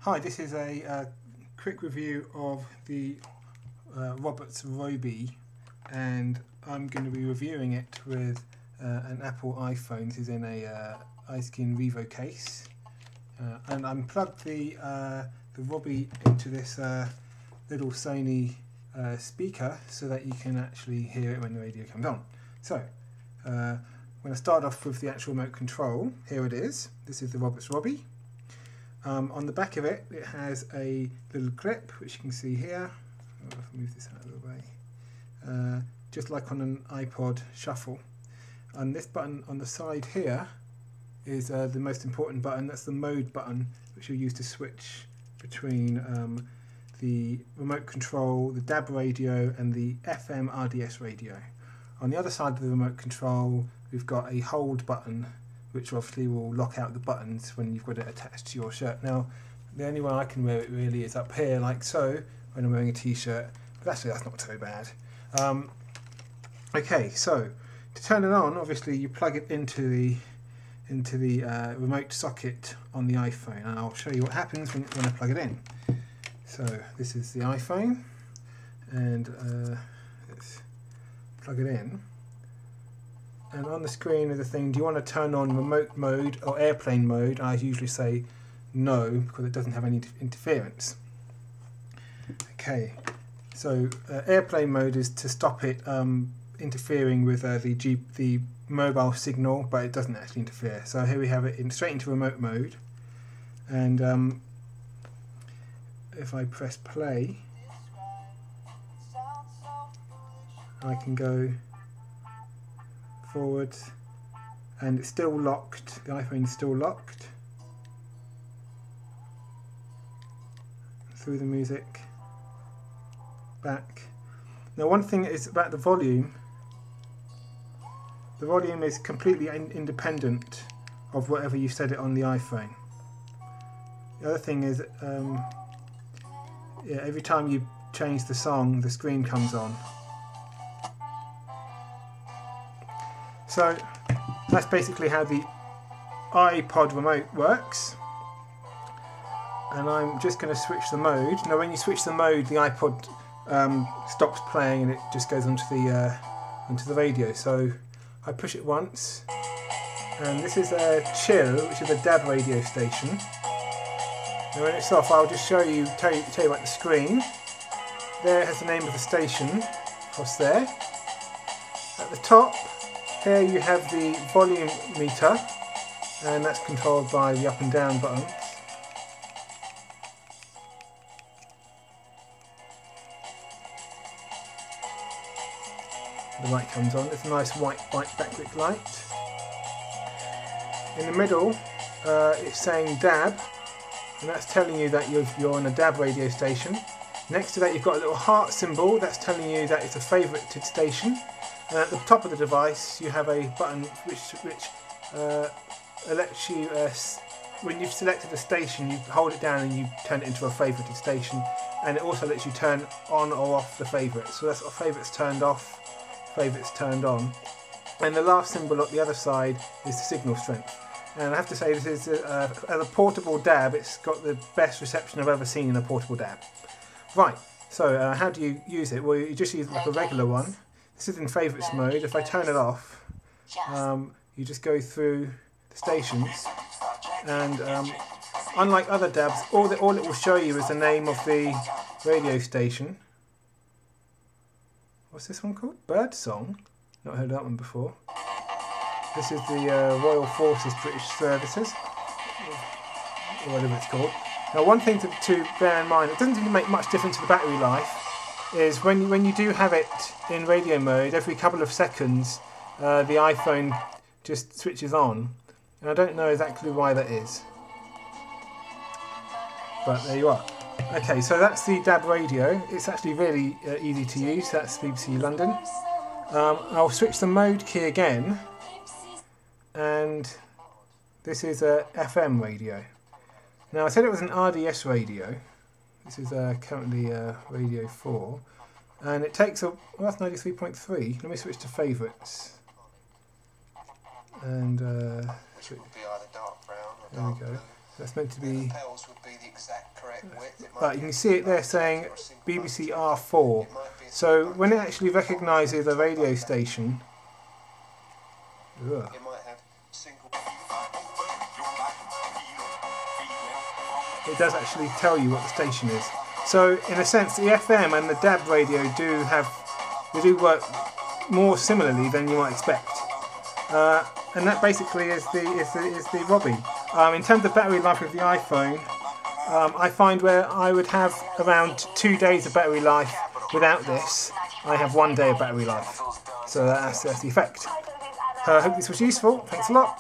Hi, this is a quick review of the Robert Robi, and I'm going to be reviewing it with an Apple iPhone. This is in a iSkin Revo case, and I'm plugged the Robi into this little Sony speaker so that you can actually hear it when the radio comes on. So I'm going to start off with the actual remote control. Here it is. This is the Robert Robi. On the back of it, it has a little clip, which you can see here. I'll move this out of the way. Just like on an iPod Shuffle. And this button on the side here is the most important button. That's the mode button, which you'll use to switch between the remote control, the DAB radio, and the FM RDS radio. On the other side of the remote control, we've got a hold button, which obviously will lock out the buttons when you've got it attached to your shirt. Now, the only way I can wear it really is up here, like so, when I'm wearing a t-shirt, but actually that's not so bad. Okay, so to turn it on, obviously you plug it into the remote socket on the iPhone, and I'll show you what happens when I plug it in. So this is the iPhone, and let's plug it in. And on the screen is the thing, do you want to turn on remote mode or airplane mode? I usually say no, because it doesn't have any interference. Okay, so airplane mode is to stop it interfering with the mobile signal, but it doesn't actually interfere. So here we have it straight into remote mode, and if I press play, I can go forward, and it's still locked. The iPhone is still locked. Through the music, back. Now, one thing is about the volume. The volume is completely independent of whatever you set it on the iPhone. The other thing is, yeah, every time you change the song, the screen comes on. So that's basically how the iPod remote works, and I'm just going to switch the mode. Now when you switch the mode, the iPod stops playing and it just goes onto the radio. So I push it once, and this is a Chill, which is a DAB radio station. And when it's off, I'll just tell you about the screen. There it has the name of the station across there. At the top here you have the volume meter, and that's controlled by the up and down buttons. The light comes on. It's a nice white backlit light. In the middle it's saying DAB, and that's telling you that you're on a DAB radio station. Next to that you've got a little heart symbol, that's telling you that it's a favorited station. And at the top of the device you have a button which lets you, when you've selected a station, you hold it down and you turn it into a favorited station, and it also lets you turn on or off the favourites. So that's what favourites turned off, favourites turned on. And the last symbol at the other side is the signal strength. And I have to say, this is as a portable DAB, it's got the best reception I've ever seen in a portable DAB. Right, so how do you use it? Well, you just use like a regular one. This is in favourites mode. If I turn it off, you just go through the stations, and unlike other DABs, all it will show you is the name of the radio station. What's this one called? Bird Song? Not heard that one before. This is the Royal Forces British Services, or whatever it's called. Now, one thing to bear in mind, it doesn't really make much difference to the battery life, is when you do have it in radio mode, every couple of seconds the iPhone just switches on, and I don't know exactly why that is, but there you are. Okay, so that's the DAB radio. It's actually really easy to use. That's BBC London. I'll switch the mode key again, and this is a FM radio. Now, I said it was an RDS radio. This is currently radio 4, and it takes a, well, that's 93.3. Let me switch to favourites, and there we go. That's meant to be. Lapels would be the exact correct width. Right, you can see it there saying BBC R4. So when it actually recognises a radio station, it might have single. it does actually tell you what the station is. So in a sense, the FM and the DAB radio do work more similarly than you might expect. And that basically is the Robi. In terms of battery life of the iPhone, I find where I would have around 2 days of battery life without this, I have 1 day of battery life. So that's the effect. I hope this was useful. Thanks a lot.